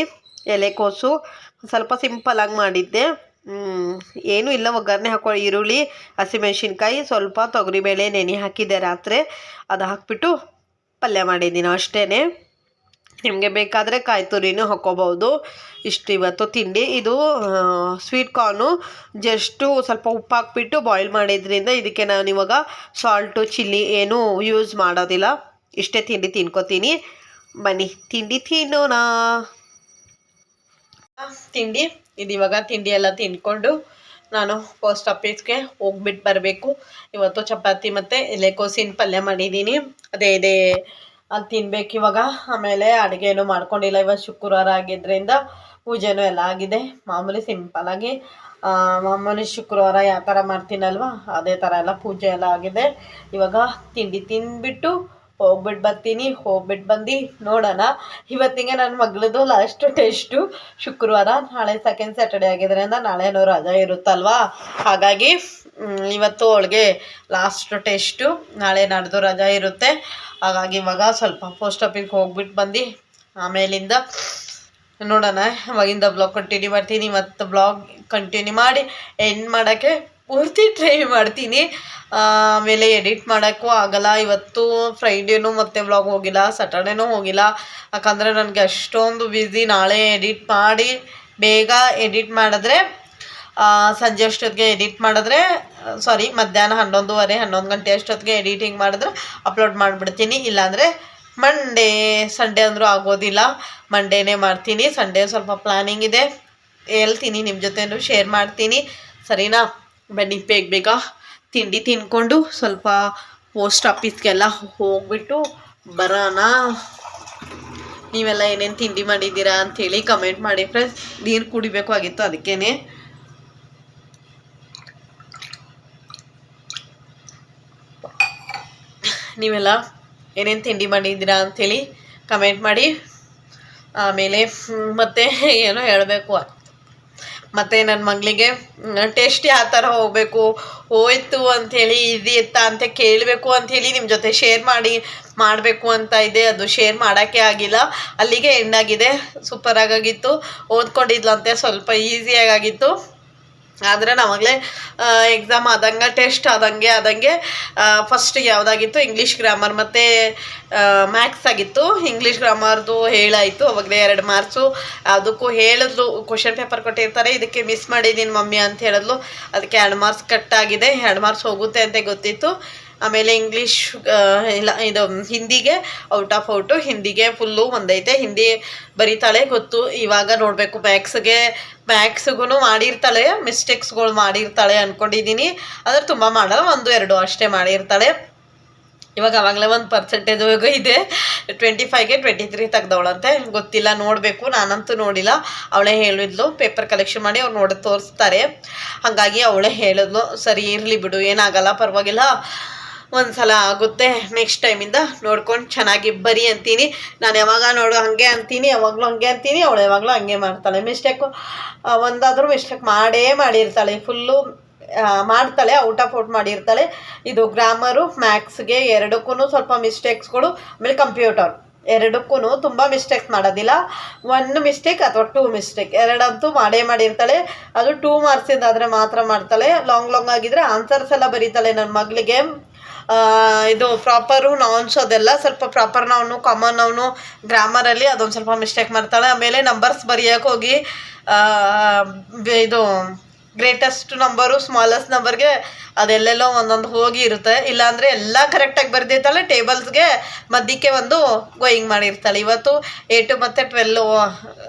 ಎಲೆಕೋಸು, ಸ್ವಲ್ಪ ಸಿಂಪಲಾಗಿ ಮಾಡಿದ್ದೆ. ಏನೂ ಇಲ್ಲ, ಒಗ್ಗರಣೆ ಹಾಕೊಳ್ಳಿ, ಈರುಳ್ಳಿ, ಹಸಿಮೆಣ್ಸಿನ್ಕಾಯಿ, ಸ್ವಲ್ಪ ತೊಗರಿಬೇಳೆ ನೆನೆ ಹಾಕಿದ್ದೆ ರಾತ್ರಿ, ಅದು ಹಾಕಿಬಿಟ್ಟು ಪಲ್ಯ ಮಾಡಿದ್ದೀನಿ ಅಷ್ಟೇ. ನಿಮಗೆ ಬೇಕಾದರೆ ಕಾಯಿ ತುರಿನೂ ಹಾಕ್ಕೋಬೋದು. ಇಷ್ಟು ಇವತ್ತು ತಿಂಡಿ. ಇದು ಸ್ವೀಟ್ ಕಾರ್ನು ಜಸ್ಟು ಸ್ವಲ್ಪ ಉಪ್ಪು ಹಾಕ್ಬಿಟ್ಟು ಬಾಯ್ಲ್ ಮಾಡಿದ್ರಿಂದ ಇದಕ್ಕೆ ನಾನು ಇವಾಗ ಸಾಲ್ಟು ಚಿಲ್ಲಿ ಏನೂ ಯೂಸ್ ಮಾಡೋದಿಲ್ಲ. ಇಷ್ಟೇ ತಿಂಡಿ ತಿನ್ಕೋತೀನಿ. ಬನ್ನಿ ತಿಂಡಿ ತಿನ್ನೋಣ. ತಿಂಡಿ ಇದು ಇವಾಗ ತಿಂಡಿ ಎಲ್ಲ ತಿಂದ್ಕೊಂಡು ನಾನು ಪೋಸ್ಟ್ ಆಫೀಸ್ಗೆ ಹೋಗ್ಬಿಟ್ಟು ಬರಬೇಕು. ಇವತ್ತು ಚಪಾತಿ ಮತ್ತು ಎಲೆಕೋಸಿನ ಪಲ್ಯ ಮಾಡಿದ್ದೀನಿ, ಅದೇ ಅದು ತಿನ್ಬೇಕು ಇವಾಗ. ಆಮೇಲೆ ಅಡುಗೆನೂ ಮಾಡ್ಕೊಂಡಿಲ್ಲ, ಇವತ್ತು ಶುಕ್ರವಾರ ಆಗಿದ್ದರಿಂದ ಪೂಜೆನೂ ಎಲ್ಲ ಆಗಿದೆ. ಮಾಮೂಲಿ ಸಿಂಪಲಾಗಿ ಮಾಮೂಲಿ ಶುಕ್ರವಾರ ಯಾವ ಥರ ಮಾಡ್ತೀನಲ್ವ ಅದೇ ಥರ ಎಲ್ಲ ಪೂಜೆ ಎಲ್ಲ ಆಗಿದೆ. ಇವಾಗ ತಿಂಡಿ ತಿಂದ್ಬಿಟ್ಟು ಹೋಗ್ಬಿಟ್ಟು ಬರ್ತೀನಿ. ಹೋಗ್ಬಿಟ್ಟು ಬಂದು ನೋಡೋಣ. ಇವತ್ತಿಗೆ ನನ್ನ ಮಗಳದು ಲಾಸ್ಟ್ ಟೆಸ್ಟು ಶುಕ್ರವಾರ, ನಾಳೆ ಸೆಕೆಂಡ್ ಸ್ಯಾಟರ್ಡೆ ಆಗಿದ್ದರಿಂದ ನಾಳೆನೂ ರಜೆ ಇರುತ್ತಲ್ವ, ಹಾಗಾಗಿ ಇವತ್ತು ಅವಳಿಗೆ ಲಾಸ್ಟ್ ಟೆಸ್ಟು, ನಾಳೆ ನಾಡ್ದು ರಜೆ ಇರುತ್ತೆ. ಹಾಗಾಗಿ ಇವಾಗ ಸ್ವಲ್ಪ ಪೋಸ್ಟ್ ಆಫೀಸ್ಗೆ ಹೋಗ್ಬಿಟ್ಟು ಬಂದು ಆಮೇಲಿಂದ ನೋಡೋಣ. ಅವಾಗಿಂದ ಬ್ಲಾಗ್ ಕಂಟಿನ್ಯೂ ಮಾಡ್ತೀನಿ. ಇವತ್ತು ಬ್ಲಾಗ್ ಕಂಟಿನ್ಯೂ ಮಾಡಿ ಎಂಡ್ ಮಾಡೋಕ್ಕೆ ಪೂರ್ತಿ ಟ್ರೈ ಮಾಡ್ತೀನಿ. ಆಮೇಲೆ ಎಡಿಟ್ ಮಾಡೋಕ್ಕೂ ಆಗಲ್ಲ. ಇವತ್ತು ಫ್ರೈಡೇನೂ ಮತ್ತೆ ಬ್ಲಾಗ್ ಹೋಗಿಲ್ಲ, ಸ್ಯಾಟರ್ಡೇನೂ ಹೋಗಿಲ್ಲ, ಯಾಕಂದರೆ ನನಗೆ ಅಷ್ಟೊಂದು ಬ್ಯುಸಿ. ನಾಳೆ ಎಡಿಟ್ ಮಾಡಿ ಬೇಗ ಎಡಿಟ್ ಮಾಡಿದ್ರೆ ಸಂಜೆ ಅಷ್ಟೊತ್ತಿಗೆ ಎಡಿಟ್ ಮಾಡಿದ್ರೆ, ಸಾರಿ ಮಧ್ಯಾಹ್ನ 11 ಗಂಟೆ ಅಷ್ಟೊತ್ತಿಗೆ ಎಡಿಟಿಂಗ್ ಮಾಡಿದ್ರೆ ಅಪ್ಲೋಡ್ ಮಾಡಿಬಿಡ್ತೀನಿ. ಇಲ್ಲಾಂದರೆ ಸಂಡೇ ಅಂದರೂ ಆಗೋದಿಲ್ಲ, ಮಂಡೇನೇ ಮಾಡ್ತೀನಿ. ಸಂಡೇ ಸ್ವಲ್ಪ ಪ್ಲ್ಯಾನಿಂಗ್ ಇದೆ, ಹೇಳ್ತೀನಿ, ನಿಮ್ಮ ಜೊತೆನೂ ಶೇರ್ ಮಾಡ್ತೀನಿ, ಸರಿನಾ? ಬನ್ನಿ ಬೇಗ ತಿಂಡಿ ತಿನ್ಕೊಂಡು ಸ್ವಲ್ಪ ಪೋಸ್ಟ್ ಆಫೀಸ್ಗೆಲ್ಲ ಹೋಗ್ಬಿಟ್ಟು ಬರೋಣ. ನೀವೆಲ್ಲ ಏನೇನು ತಿಂಡಿ ಮಾಡಿದ್ದೀರಾ ಅಂಥೇಳಿ ಕಮೆಂಟ್ ಮಾಡಿ ಫ್ರೆಂಡ್ಸ್. ನೀರು ಕುಡಿಬೇಕು ಆಗಿತ್ತು, ಅದಕ್ಕೇ. ನೀವೆಲ್ಲ ಏನೇನು ತಿಂಡಿ ಮಾಡಿದ್ದೀರಾ ಅಂಥೇಳಿ ಕಮೆಂಟ್ ಮಾಡಿ. ಆಮೇಲೆ ಮತ್ತೆ ಏನೋ ಹೇಳಬೇಕು ಮತ್ತು ನನ್ನ ಮಗಳಿಗೆ ಟೇಸ್ಟ್ ಯಾವ ಥರ ಹೋಗಬೇಕು, ಹೋಯ್ತು ಅಂಥೇಳಿ ಇದು ಇತ್ತಾ ಅಂತ ಕೇಳಬೇಕು ಅಂಥೇಳಿ ನಿಮ್ಮ ಜೊತೆ ಶೇರ್ ಮಾಡಬೇಕು ಅಂತ ಇದೆ. ಅದು ಶೇರ್ ಮಾಡೋಕ್ಕೆ ಆಗಿಲ್ಲ. ಅಲ್ಲಿಗೆ ಎಂಡಾಗಿದೆ. ಸೂಪರಾಗಿತ್ತು. ಓದ್ಕೊಂಡಿದ್ಲಂತೆ, ಸ್ವಲ್ಪ ಈಸಿಯಾಗಿತ್ತು. ಆದರೆ ನವಾಗಲೇ ಎಕ್ಸಾಮ್ ಆದಂಗೆ ಟೆಸ್ಟ್ ಆದಂಗೆ ಫಸ್ಟಿಗೆ ಯಾವುದಾಗಿತ್ತು, ಇಂಗ್ಲೀಷ್ ಗ್ರಾಮರ್ ಮತ್ತು ಮ್ಯಾಥ್ಸ್ ಆಗಿತ್ತು. ಇಂಗ್ಲೀಷ್ ಗ್ರಾಮರ್ದು ಹೇಳಾಯಿತು. ಅವಾಗಲೇ 2 ಮಾರ್ಕ್ಸು. ಅದಕ್ಕೂ ಹೇಳಿದ್ಲು, ಕ್ವಶನ್ ಪೇಪರ್ ಕೊಟ್ಟಿರ್ತಾರೆ, ಇದಕ್ಕೆ ಮಿಸ್ ಮಾಡಿದ್ದೀನಿ ಮಮ್ಮಿ ಅಂತ ಹೇಳಿದ್ಲು. ಅದಕ್ಕೆ 2 ಮಾರ್ಕ್ಸ್ ಕಟ್ಟಾಗಿದೆ. 2 ಮಾರ್ಕ್ಸ್ ಹೋಗುತ್ತೆ ಅಂತ ಗೊತ್ತಿತ್ತು. ಆಮೇಲೆ ಇಂಗ್ಲೀಷ್ ಇಲ್ಲ, ಇದು ಹಿಂದಿಗೆ ಔಟು. ಹಿಂದಿಗೆ ಫುಲ್ಲು ಒಂದೈತೆ. ಹಿಂದಿ ಬರೀತಾಳೆ ಗೊತ್ತು. ಇವಾಗ ನೋಡಬೇಕು ಮ್ಯಾಕ್ಸ್ಗೂ ಮಾಡಿರ್ತಾಳೆ, ಮಿಸ್ಟೇಕ್ಸ್ಗಳು ಮಾಡಿರ್ತಾಳೆ ಅಂದ್ಕೊಂಡಿದ್ದೀನಿ. ಆದರೆ ತುಂಬ ಮಾಡಲ್ಲ, 1-2 ಅಷ್ಟೇ ಮಾಡಿರ್ತಾಳೆ. ಇವಾಗ ಆವಾಗಲೇ 1% ಇದೆ. 25ಗೆ 23 ತೆಗ್ದವಳಂತೆ. ಗೊತ್ತಿಲ್ಲ, ನೋಡಬೇಕು. ನಾನಂತೂ ನೋಡಿಲ್ಲ. ಅವಳೇ ಹೇಳಿದ್ಲು, ಪೇಪರ್ ಕಲೆಕ್ಷನ್ ಮಾಡಿ ಅವ್ರು ನೋಡಿ ತೋರಿಸ್ತಾರೆ. ಹಾಗಾಗಿ ಅವಳೇ ಹೇಳಿದ್ಲು, ಸರಿ ಇರಲಿ ಬಿಡು, ಏನಾಗಲ್ಲ, ಪರವಾಗಿಲ್ಲ, ಒಂದು ಸಲ ಆಗುತ್ತೆ, ನೆಕ್ಸ್ಟ್ ಟೈಮಿಂದ ನೋಡ್ಕೊಂಡು ಚೆನ್ನಾಗಿ ಬರಿ ಅಂತೀನಿ. ನಾನು ಯಾವಾಗ ಹಾಗೆ ಅಂತೀನಿ, ಯಾವಾಗಲೂ ಹಂಗೆ ಅಂತೀನಿ. ಅವಳು ಯಾವಾಗಲೂ ಹಂಗೆ ಮಾಡ್ತಾಳೆ. ಒಂದಾದರೂ ಮಿಸ್ಟೇಕ್ ಮಾಡಿರ್ತಾಳೆ. ಫುಲ್ಲು ಮಾಡ್ತಾಳೆ, ಔಟ್ ಮಾಡಿರ್ತಾಳೆ. ಇದು ಗ್ರಾಮರು ಮ್ಯಾಥ್ಸ್ಗೆ ಎರಡಕ್ಕೂ ಸ್ವಲ್ಪ ಮಿಸ್ಟೇಕ್ಸ್ಗಳು. ಆಮೇಲೆ ಕಂಪ್ಯೂಟರ್ ಎರಡಕ್ಕೂ ತುಂಬ ಮಿಸ್ಟೇಕ್ಸ್ ಮಾಡೋದಿಲ್ಲ. 1 ಮಿಸ್ಟೇಕ್ ಅಥವಾ 2 ಮಿಸ್ಟೇಕ್ ಎರಡಂತೂ ಮಾಡಿರ್ತಾಳೆ. ಅದು 2 ಮಾರ್ಕ್ಸಿಂದಾದರೆ ಮಾತ್ರ ಮಾಡ್ತಾಳೆ. ಲಾಂಗ್ ಆಗಿದ್ರೆ ಆನ್ಸರ್ಸ್ ಎಲ್ಲ ಬರೀತಾಳೆ ನನ್ನ ಮಗಳಿಗೆ. ಇದು ಪ್ರಾಪರು ನೌನ್ಸ್ ಅದೆಲ್ಲ ಸ್ವಲ್ಪ ಪ್ರಾಪರ್ ನೌನು, ಕಾಮನ್ ನೌನು, ಗ್ರಾಮರಲ್ಲಿ ಅದೊಂದು ಸ್ವಲ್ಪ ಮಿಸ್ಟೇಕ್ ಮಾಡ್ತಾಳೆ. ಆಮೇಲೆ ನಂಬರ್ಸ್ ಬರೆಯೋಕೆ ಹೋಗಿ ಇದು ಗ್ರೇಟೆಸ್ಟ್ ನಂಬರು ಸ್ಮಾಲೆಸ್ಟ್ ನಂಬರ್ಗೆ ಅದೆಲ್ಲೆಲ್ಲೋ ಒಂದೊಂದು ಹೋಗಿ ಇರುತ್ತೆ. ಇಲ್ಲಾಂದರೆ ಎಲ್ಲ ಕರೆಕ್ಟಾಗಿ ಬರೆದಿರ್ತಾಳೆ. ಟೇಬಲ್ಸ್ಗೆ ಮಧ್ಯಕ್ಕೆ ಒಂದು ಗೋಯಿಂಗ್ ಮಾಡಿರ್ತಾಳೆ. ಇವತ್ತು 8 ಮತ್ತು 12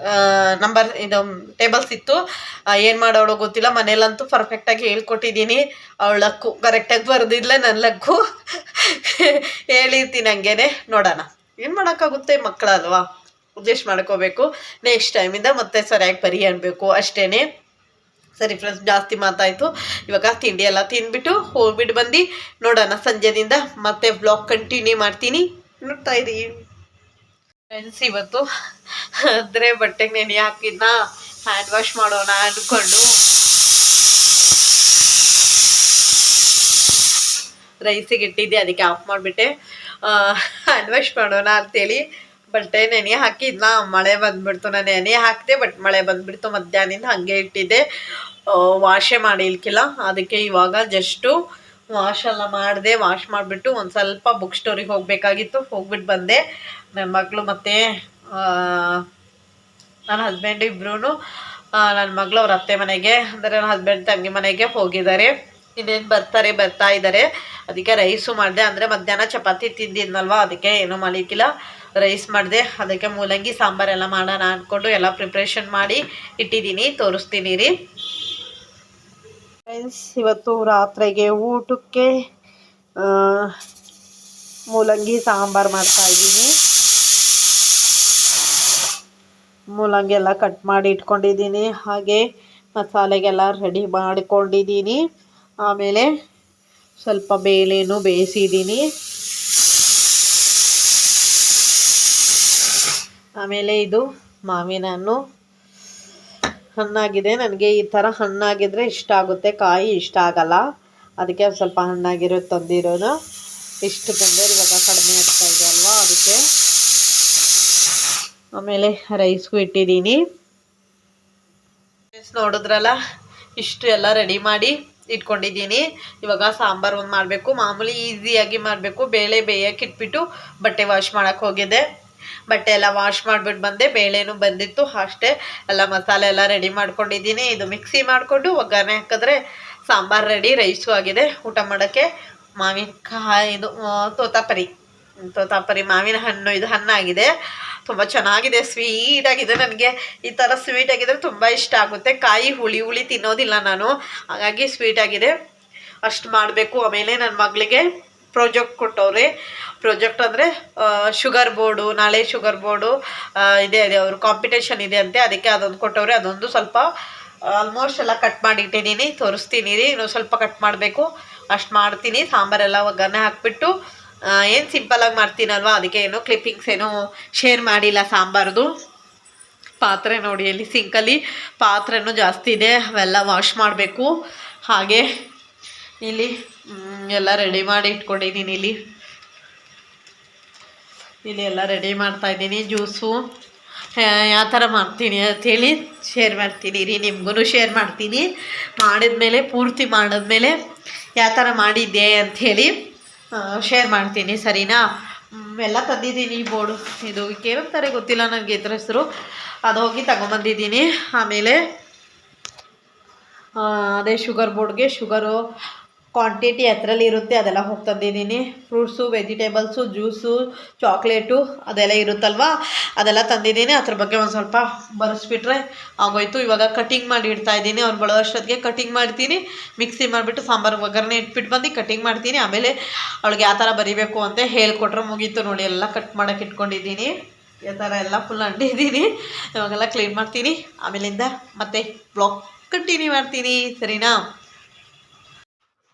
ನಂಬರ್ ಇದು ಟೇಬಲ್ಸ್ ಇತ್ತು. ಏನು ಮಾಡೋಳು ಗೊತ್ತಿಲ್ಲ. ಮನೇಲಂತೂ ಪರ್ಫೆಕ್ಟಾಗಿ ಹೇಳ್ಕೊಟ್ಟಿದ್ದೀನಿ. ಅವಳ ಲಕ್ಕು ಕರೆಕ್ಟಾಗಿ ಬರೆದಿಲ್ಲ, ನನ್ನ ಲಕ್ಕು ಹೇಳಿರ್ತೀನಿ. ಹಂಗೇನೆ ನೋಡೋಣ, ಏನು ಮಾಡೋಕ್ಕಾಗುತ್ತೆ, ಮಕ್ಕಳಲ್ವಾ, ಅಡ್ಜಸ್ಟ್ ಮಾಡ್ಕೋಬೇಕು. ನೆಕ್ಸ್ಟ್ ಟೈಮಿಂದ ಮತ್ತೆ ಸರಿಯಾಗಿ ಬರಿ ಅನ್ಬೇಕು ಅಷ್ಟೇ. ಸರಿ ಫ್ರೆಂಡ್ಸ್, ಜಾಸ್ತಿ ಮಾತಾಯಿತು. ಇವಾಗ ತಿಂಡಿ ಎಲ್ಲ ತಿಂದ್ಬಿಟ್ಟು ಹೋಗ್ಬಿಟ್ಟು ಬಂದು ನೋಡೋಣ. ಸಂಜೆದಿಂದ ಮತ್ತೆ ಬ್ಲಾಗ್ ಕಂಟಿನ್ಯೂ ಮಾಡ್ತೀನಿ, ನೋಡ್ತಾ ಇದ್ದೀವಿ ಫ್ರೆಂಡ್ಸ್. ಇವತ್ತು ಅಂದರೆ ಬಟ್ಟೆಗೆ ನೆನೆ ಹಾಕಿದ್ನ ಹ್ಯಾಂಡ್ ವಾಶ್ ಮಾಡೋಣ ಅಂದ್ಕೊಂಡು ರೈಸಿಗೆ ಇಟ್ಟಿದ್ದೆ. ಅದಕ್ಕೆ ಆಫ್ ಮಾಡಿಬಿಟ್ಟೆ. ಹ್ಯಾಂಡ್ ವಾಶ್ ಮಾಡೋಣ ಅಂತೇಳಿ ಬಟ್ಟೆ ನೆನೆ ಹಾಕಿದ್ನ, ಮಳೆ ಬಂದುಬಿಡ್ತು. ನಾನು ನೆನೆ ಹಾಕಿದೆ, ಬಟ್ ಮಳೆ ಬಂದುಬಿಡ್ತು. ಮಧ್ಯಾಹ್ನದಿಂದ ಹಾಗೆ ಇಟ್ಟಿದ್ದೆ, ವಾಶೇ ಮಾಡಿಲ್ಕಿಲ್ಲ. ಅದಕ್ಕೆ ಇವಾಗ ಜಸ್ಟು ವಾಶೆಲ್ಲ ಮಾಡಿದೆ. ವಾಶ್ ಮಾಡಿಬಿಟ್ಟು ಒಂದು ಸ್ವಲ್ಪ ಬುಕ್ ಸ್ಟೋರಿಗೆ ಹೋಗಬೇಕಾಗಿತ್ತು, ಹೋಗ್ಬಿಟ್ಟು ಬಂದೆ. ನನ್ನ ಮಗಳು ಮತ್ತು ನನ್ನ ಹಸ್ಬೆಂಡು ಇಬ್ಬರೂ ನನ್ನ ಮಗಳು ಅವ್ರ ಅತ್ತೆ ಮನೆಗೆ, ಅಂದರೆ ನನ್ನ ಹಸ್ಬೆಂಡ್ ತಂಗಿ ಮನೆಗೆ ಹೋಗಿದ್ದಾರೆ. ಇನ್ನೇನು ಬರ್ತಾ ಇದ್ದಾರೆ. ಅದಕ್ಕೆ ರೈಸು ಮಾಡಿದೆ. ಅಂದರೆ ಮಧ್ಯಾಹ್ನ ಚಪಾತಿ ತಿಂದಿದ್ನಲ್ವ, ಅದಕ್ಕೆ ಏನೂ ಮಾಡಲಿಕ್ಕಿಲ್ಲ, ರೈಸ್ ಮಾಡಿದೆ. ಅದಕ್ಕೆ ಮೂಲಂಗಿ ಸಾಂಬಾರೆಲ್ಲ ಮಾಡೋಣ ಅಂದ್ಕೊಂಡು ಎಲ್ಲ ಪ್ರಿಪ್ರೇಷನ್ ಮಾಡಿ ಇಟ್ಟಿದ್ದೀನಿ, ತೋರಿಸ್ತೀನಿ ರೀ ಫ್ರೆಂಡ್ಸ್. ಇವತ್ತು ರಾತ್ರಿಗೆ ಊಟಕ್ಕೆ ಮೂಲಂಗಿ ಸಾಂಬಾರು ಮಾಡ್ತಾಯಿದ್ದೀನಿ. ಮೂಲಂಗಿ ಎಲ್ಲ ಕಟ್ ಮಾಡಿ ಇಟ್ಕೊಂಡಿದ್ದೀನಿ. ಹಾಗೆ ಮಸಾಲೆಗೆಲ್ಲ ರೆಡಿ ಮಾಡಿಕೊಂಡಿದ್ದೀನಿ. ಆಮೇಲೆ ಸ್ವಲ್ಪ ಬೇಳೆನೂ ಬೇಯಿಸಿದ್ದೀನಿ. ಆಮೇಲೆ ಇದು ಮಾವಿನ ಹಣ್ಣು ಹಣ್ಣಾಗಿದೆ. ನನಗೆ ಈ ಥರ ಹಣ್ಣಾಗಿದ್ದರೆ ಇಷ್ಟ ಆಗುತ್ತೆ, ಕಾಯಿ ಇಷ್ಟ ಆಗಲ್ಲ. ಅದಕ್ಕೆ ಸ್ವಲ್ಪ ಹಣ್ಣಾಗಿರೋ ತಂದಿರೋದು. ಇಷ್ಟು ತಂದರೆ ಇವಾಗ ಕಡಿಮೆ ಆಗ್ತಾ ಇದೆ ಅಲ್ವಾ, ಅದಕ್ಕೆ. ಆಮೇಲೆ ರೈಸ್ಗೂ ಇಟ್ಟಿದ್ದೀನಿ. ನೋಡಿದ್ರಲ್ಲ, ಇಷ್ಟು ಎಲ್ಲ ರೆಡಿ ಮಾಡಿ ಇಟ್ಕೊಂಡಿದ್ದೀನಿ. ಇವಾಗ ಸಾಂಬಾರು ಒಂದು ಮಾಡಬೇಕು. ಮಾಮೂಲಿ ಈಸಿಯಾಗಿ ಮಾಡಬೇಕು. ಬೇಳೆ ಬೇಯಕ್ಕೆ ಇಟ್ಬಿಟ್ಟು ಬಟ್ಟೆ ವಾಶ್ ಮಾಡೋಕ್ಕೆ ಹೋಗಿದ್ದೆ. ಬಟ್ಟೆ ಎಲ್ಲ ವಾಶ್ ಮಾಡಿಬಿಟ್ಟು ಬಂದೆ. ಬೇಳೆನೂ ಬಂದಿತ್ತು ಅಷ್ಟೇ. ಎಲ್ಲ ಮಸಾಲೆ ಎಲ್ಲ ರೆಡಿ ಮಾಡ್ಕೊಂಡಿದ್ದೀನಿ. ಇದು ಮಿಕ್ಸಿ ಮಾಡಿಕೊಂಡು ಒಗ್ಗರಣೆ ಹಾಕಿದ್ರೆ ಸಾಂಬಾರು ರೆಡಿ. ರೈಸು ಆಗಿದೆ. ಊಟ ಮಾಡೋಕ್ಕೆ ಮಾವಿನಕಾಯಿ ಇದು ತೋತಾಪರಿ ಮಾವಿನ ಹಣ್ಣು, ಇದು ಹಣ್ಣಾಗಿದೆ. ತುಂಬ ಚೆನ್ನಾಗಿದೆ, ಸ್ವೀಟಾಗಿದೆ. ನನಗೆ ಈ ಥರ ಸ್ವೀಟಾಗಿದ್ದರೆ ತುಂಬ ಇಷ್ಟ ಆಗುತ್ತೆ. ಕಾಯಿ ಹುಳಿ ತಿನ್ನೋದಿಲ್ಲ ನಾನು, ಹಾಗಾಗಿ ಸ್ವೀಟಾಗಿದೆ. ಅಷ್ಟು ಮಾಡಬೇಕು. ಆಮೇಲೆ ನನ್ನ ಮಗಳಿಗೆ ಪ್ರಾಜೆಕ್ಟ್ ಕೊಟ್ಟವ್ರೆ. ಪ್ರಾಜೆಕ್ಟ್ ಅಂದರೆ ಶುಗರ್ ಬೋರ್ಡು, ನಾಳೆ ಶುಗರ್ ಬೋರ್ಡು ಇದೆ ಅವರು ಕಾಂಪಿಟೇಷನ್ ಇದೆ ಅಂತೆ. ಅದಕ್ಕೆ ಅದೊಂದು ಕೊಟ್ಟವ್ರೆ. ಅದೊಂದು ಸ್ವಲ್ಪ ಆಲ್ಮೋಸ್ಟ್ ಎಲ್ಲ ಕಟ್ ಮಾಡಿ ಇಟ್ಟಿದ್ದೀನಿ, ತೋರಿಸ್ತೀನಿ ರೀ. ಇನ್ನೂ ಸ್ವಲ್ಪ ಕಟ್ ಮಾಡಬೇಕು, ಅಷ್ಟು ಮಾಡ್ತೀನಿ. ಸಾಂಬಾರೆಲ್ಲ ಒಗ್ಗರಣೆ ಹಾಕ್ಬಿಟ್ಟು ಏನು ಸಿಂಪಲಾಗಿ ಮಾಡ್ತೀನಲ್ವ, ಅದಕ್ಕೆ ಏನೋ ಕ್ಲಿಪ್ಪಿಂಗ್ಸ್ ಏನೂ ಶೇರ್ ಮಾಡಿಲ್ಲ ಸಾಂಬಾರ್ದು. ಪಾತ್ರೆ ನೋಡಿ ಅಲ್ಲಿ ಸಿಂಕಲ್ಲಿ ಪಾತ್ರೆನೂ ಜಾಸ್ತಿ ಇದೆ, ಅವೆಲ್ಲ ವಾಶ್ ಮಾಡಬೇಕು. ಹಾಗೆ ಇಲ್ಲಿ ಎಲ್ಲ ರೆಡಿ ಮಾಡಿ ಇಟ್ಕೊಂಡಿದ್ದೀನಿ. ಇಲ್ಲಿ ಎಲ್ಲ ರೆಡಿ ಮಾಡ್ತಾಯಿದ್ದೀನಿ. ಜ್ಯೂಸು ಯಾವ ಥರ ಮಾಡ್ತೀನಿ ಅಂಥೇಳಿ ಶೇರ್ ಮಾಡ್ತೀನಿ ರೀ, ನಿಮ್ಗೂ ಶೇರ್ ಮಾಡ್ತೀನಿ. ಮಾಡಿದ್ಮೇಲೆ ಪೂರ್ತಿ ಮಾಡಿದ್ಮೇಲೆ ಯಾವ ಥರ ಮಾಡಿದ್ದೆ ಅಂಥೇಳಿ ಶೇರ್ ಮಾಡ್ತೀನಿ, ಸರಿನಾ? ಎಲ್ಲ ತಂದಿದ್ದೀನಿ. ಬೋರ್ಡು ಇದು ಏನಂತಾರೆ ಗೊತ್ತಿಲ್ಲ ನನಗೆ ಇದ್ರ ಹೆಸರು, ಅದು ಹೋಗಿ ತಗೊಂಬಂದಿದ್ದೀನಿ. ಆಮೇಲೆ ಅದೇ ಶುಗರ್ ಬೋರ್ಡ್ಗೆ ಶುಗರು ಕ್ವಾಂಟಿಟಿ ಎತ್ತರಲ್ಲಿ ಇರುತ್ತೆ ಅದೆಲ್ಲ ಹೋಗಿ ತಂದಿದ್ದೀನಿ. ಫ್ರೂಟ್ಸು, ವೆಜಿಟೇಬಲ್ಸು, ಜ್ಯೂಸು, ಚಾಕ್ಲೇಟು ಅದೆಲ್ಲ ಇರುತ್ತಲ್ವ, ಅದೆಲ್ಲ ತಂದಿದ್ದೀನಿ. ಅದ್ರ ಬಗ್ಗೆ ಒಂದು ಸ್ವಲ್ಪ ಬರೆಸ್ಬಿಟ್ರೆ ಆಗೋಯ್ತು. ಇವಾಗ ಕಟಿಂಗ್ ಮಾಡಿ ಇಡ್ತಾಯಿದ್ದೀನಿ. ಅವ್ರು ಬರೋಷ್ಟೊತ್ತಿಗೆ ಕಟಿಂಗ್ ಮಾಡ್ತೀನಿ. ಮಿಕ್ಸಿ ಮಾಡಿಬಿಟ್ಟು ಸಾಂಬಾರು ಒಗ್ಗರಣೆ ಇಟ್ಬಿಟ್ಟು ಬಂದು ಕಟಿಂಗ್ ಮಾಡ್ತೀನಿ. ಆಮೇಲೆ ಅವಳಿಗೆ ಯಾವ ಥರ ಬರಿಬೇಕು ಅಂತ ಹೇಳ್ಕೊಟ್ರೆ ಮುಗೀತು ನೋಡಿ. ಎಲ್ಲ ಕಟ್ ಮಾಡೋಕೆ ಇಟ್ಕೊಂಡಿದ್ದೀನಿ. ಈ ಥರ ಎಲ್ಲ ಫುಲ್ ಅಂಟಿದ್ದೀನಿ. ಇವಾಗೆಲ್ಲ ಕ್ಲೀನ್ ಮಾಡ್ತೀನಿ. ಆಮೇಲಿಂದ ಮತ್ತೆ ಬ್ಲಾಗ್ ಕಂಟಿನ್ಯೂ ಮಾಡ್ತೀನಿ, ಸರಿನಾ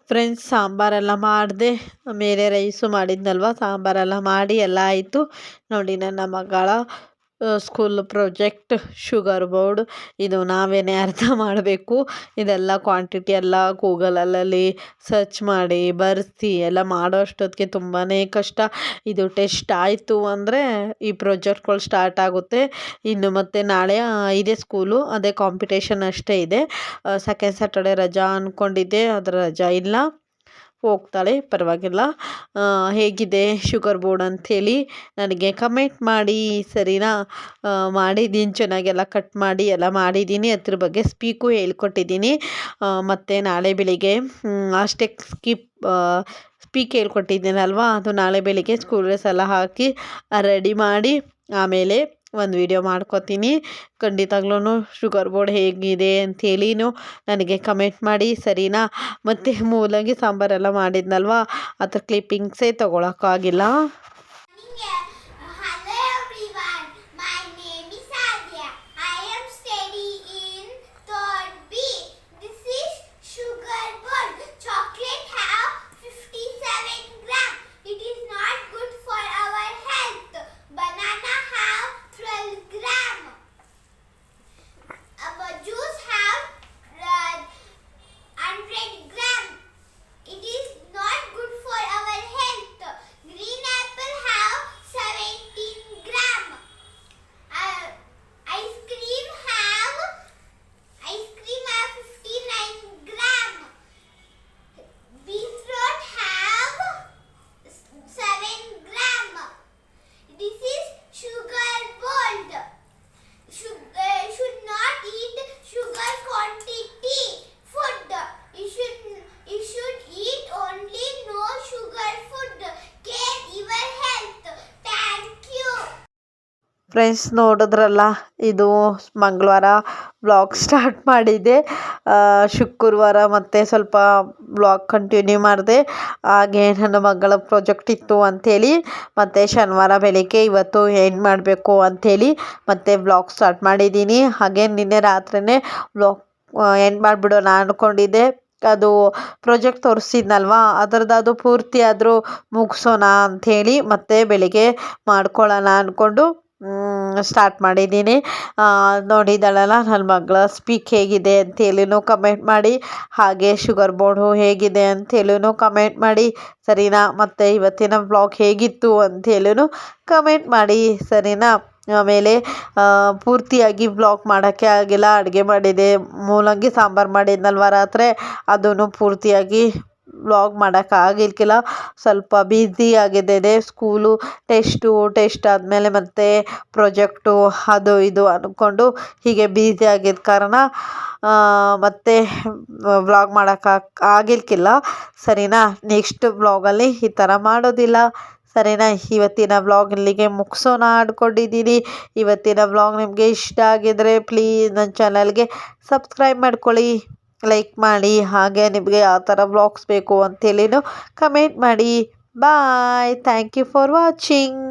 ಫ್ರೆಂಡ್ಸ್? ಸಾಂಬಾರೆಲ್ಲ ಮಾಡಿದೆ, ಮೇಲೆ ರೈಸು ಮಾಡಿದ್ನಲ್ವ, ಸಾಂಬಾರೆಲ್ಲ ಮಾಡಿ ಎಲ್ಲ ಆಯಿತು ನೋಡಿ. ನನ್ನ ಮಗಳ ಸ್ಕೂಲ್ ಪ್ರಾಜೆಕ್ಟ್ ಶುಗರ್ ಬೋರ್ಡ್, ಇದು ನಾವೇನೇ ಅರ್ಥ ಮಾಡಬೇಕು. ಇದೆಲ್ಲ ಕ್ವಾಂಟಿಟಿ ಎಲ್ಲ ಗೂಗಲಲ್ಲಿ ಸರ್ಚ್ ಮಾಡಿ ಬರೆಸಿ ಎಲ್ಲ ಮಾಡೋ ಅಷ್ಟೊತ್ತಿಗೆ ತುಂಬಾ ಕಷ್ಟ. ಇದು ಟೆಸ್ಟ್ ಆಯಿತು ಅಂದರೆ ಈ ಪ್ರಾಜೆಕ್ಟ್ಗಳು ಸ್ಟಾರ್ಟ್ ಆಗುತ್ತೆ. ಇನ್ನು ಮತ್ತು ನಾಳೆ ಇದೆ ಸ್ಕೂಲು, ಅದೇ ಕಾಂಪಿಟೇಷನ್ ಅಷ್ಟೇ ಇದೆ. ಸೆಕೆಂಡ್ ಸ್ಯಾಟರ್ಡೆ ರಜಾ ಅಂದ್ಕೊಂಡಿದ್ದೆ, ಅದರ ರಜಾ ಇಲ್ಲ, ಹೋಗ್ತಾಳೆ, ಪರವಾಗಿಲ್ಲ. ಹೇಗಿದೆ ಶುಗರ್ ಬೋರ್ಡ್ ಅಂಥೇಳಿ ನನಗೆ ಕಮೆಂಟ್ ಮಾಡಿ, ಸರಿನಾ? ಮಾಡಿದ್ದೀನಿ, ಚೆನ್ನಾಗೆಲ್ಲ ಕಟ್ ಮಾಡಿ ಎಲ್ಲ ಮಾಡಿದ್ದೀನಿ. ಅದ್ರ ಬಗ್ಗೆ ಸ್ಪೀಕು ಹೇಳ್ಕೊಟ್ಟಿದ್ದೀನಿ. ಮತ್ತು ನಾಳೆ ಬೆಳಿಗ್ಗೆ ಅಷ್ಟೇ ಸ್ಪೀಕ್ ಹೇಳ್ಕೊಟ್ಟಿದ್ದೀನಲ್ವ, ಅದು ನಾಳೆ ಬೆಳಿಗ್ಗೆ ಸ್ಕೂಲ್ ಡ್ರೆಸ್ ಎಲ್ಲ ಹಾಕಿ ರೆಡಿ ಮಾಡಿ ಆಮೇಲೆ ಒಂದು ವಿಡಿಯೋ ಮಾಡ್ಕೊತೀನಿ. ಖಂಡಿತವಾಗ್ಲೂ ಶುಗರ್ ಬೋರ್ಡ್ ಹೇಗಿದೆ ಅಂಥೇಳಿನೂ ನನಗೆ ಕಮೆಂಟ್ ಮಾಡಿ, ಸರಿನಾ? ಮತ್ತು ಮೂಲಂಗಿ ಸಾಂಬಾರೆಲ್ಲ ಮಾಡಿದ್ನಲ್ವ, ಅದ್ರ ಕ್ಲಿಪ್ಪಿಂಗ್ಸೇ ತೊಗೊಳಕ್ಕಾಗಿಲ್ಲ. ಫ್ರೆಂಡ್ಸ್ ನೋಡಿದ್ರಲ್ಲ, ಇದು ಮಂಗಳವಾರ ಬ್ಲಾಗ್ ಸ್ಟಾರ್ಟ್ ಮಾಡಿದ್ದೆ. ಶುಕ್ರವಾರ ಮತ್ತು ಸ್ವಲ್ಪ ಬ್ಲಾಗ್ ಕಂಟಿನ್ಯೂ ಮಾಡಿದೆ. ಹಾಗೆ ನನ್ನ ಮಗಳ ಪ್ರಾಜೆಕ್ಟ್ ಇತ್ತು ಅಂಥೇಳಿ ಮತ್ತು ಶನಿವಾರ ಬೆಳಿಗ್ಗೆ ಇವತ್ತು ಎಂಡ್ ಮಾಡಬೇಕು ಅಂಥೇಳಿ ಮತ್ತು ಬ್ಲಾಗ್ ಸ್ಟಾರ್ಟ್ ಮಾಡಿದ್ದೀನಿ. ಹಾಗೆ ನಿನ್ನೆ ರಾತ್ರಿಯೇ ಬ್ಲಾಗ್ ಎಂಡ್ ಮಾಡಿಬಿಡೋಣ ಅಂದ್ಕೊಂಡಿದ್ದೆ. ಅದು ಪ್ರಾಜೆಕ್ಟ್ ತೋರಿಸಿದ್ನಲ್ವ, ಅದರದ್ದು ಪೂರ್ತಿ ಆದರೂ ಮುಗಿಸೋಣ ಅಂಥೇಳಿ ಮತ್ತು ಬೆಳಿಗ್ಗೆ ಮಾಡ್ಕೊಳ್ಳೋಣ ಅಂದ್ಕೊಂಡು ಸ್ಟಾರ್ಟ್ ಮಾಡಿದ್ದೀನಿ. ನೋಡಿದ್ದಾಳಲ್ಲ ನನ್ನ ಮಗಳ ಸ್ಪೀಕ್ ಹೇಗಿದೆ ಅಂತೇಳಿನೂ ಕಮೆಂಟ್ ಮಾಡಿ, ಹಾಗೆ ಶುಗರ್ ಬೋರ್ಡು ಹೇಗಿದೆ ಅಂತೇಳಿನೂ ಕಮೆಂಟ್ ಮಾಡಿ, ಸರಿನಾ? ಮತ್ತು ಇವತ್ತಿನ ಬ್ಲಾಗ್ ಹೇಗಿತ್ತು ಅಂಥೇಳಿನೂ ಕಮೆಂಟ್ ಮಾಡಿ, ಸರಿನಾ? ಆಮೇಲೆ ಪೂರ್ತಿಯಾಗಿ ಬ್ಲಾಗ್ ಮಾಡೋಕ್ಕೆ ಆಗಿಲ್ಲ. ಅಡುಗೆ ಮಾಡಿದೆ, ಮೂಲಂಗಿ ಸಾಂಬಾರು ಮಾಡಿದ್ನಲ್ವ ರಾತ್ರಿ, ಅದನ್ನು ಪೂರ್ತಿಯಾಗಿ ವ್ಲಾಗ್ ಮಾಡೋಕ್ಕಾಗಿರ್ಕಿಲ್ಲ. ಸ್ವಲ್ಪ ಬ್ಯುಸಿ ಆಗಿದ್ದೆ. ಸ್ಕೂಲು ಟೆಸ್ಟ್ ಆದಮೇಲೆ ಮತ್ತು ಪ್ರಾಜೆಕ್ಟು ಅದು ಇದು ಅಂದ್ಕೊಂಡು ಹೀಗೆ ಬ್ಯುಸಿ ಆಗಿದ್ದ ಕಾರಣ ಮತ್ತು ವ್ಲಾಗ್ ಮಾಡೋಕ್ಕಾಗಿರ್ಕಿಲ್ಲ, ಸರಿನಾ? ನೆಕ್ಸ್ಟ್ ವ್ಲಾಗಲ್ಲಿ ಈ ಥರ ಮಾಡೋದಿಲ್ಲ, ಸರಿನಾ? ಇವತ್ತಿನ ವ್ಲಾಗ್ ಇಲ್ಲಿಗೆ ಮುಗಿಸೋಣ ಅಂದ್ಕೊಂಡಿದ್ದೀನಿ. ಇವತ್ತಿನ ವ್ಲಾಗ್ ನಿಮಗೆ ಇಷ್ಟ ಆಗಿದರೆ ಪ್ಲೀಸ್ ನನ್ನ ಚಾನಲ್ಗೆ ಸಬ್ಸ್ಕ್ರೈಬ್ ಮಾಡ್ಕೊಳ್ಳಿ, ಲೈಕ್ ಮಾಡಿ, ಹಾಗೆ ನಿಮಗೆ ಯಾವ ಥರ ವ್ಲಾಗ್ಸ್ ಬೇಕು ಅಂತೇಳಿನೂ ಕಮೆಂಟ್ ಮಾಡಿ. ಬಾಯ್, ಥ್ಯಾಂಕ್ ಯು ಫಾರ್ ವಾಚಿಂಗ್.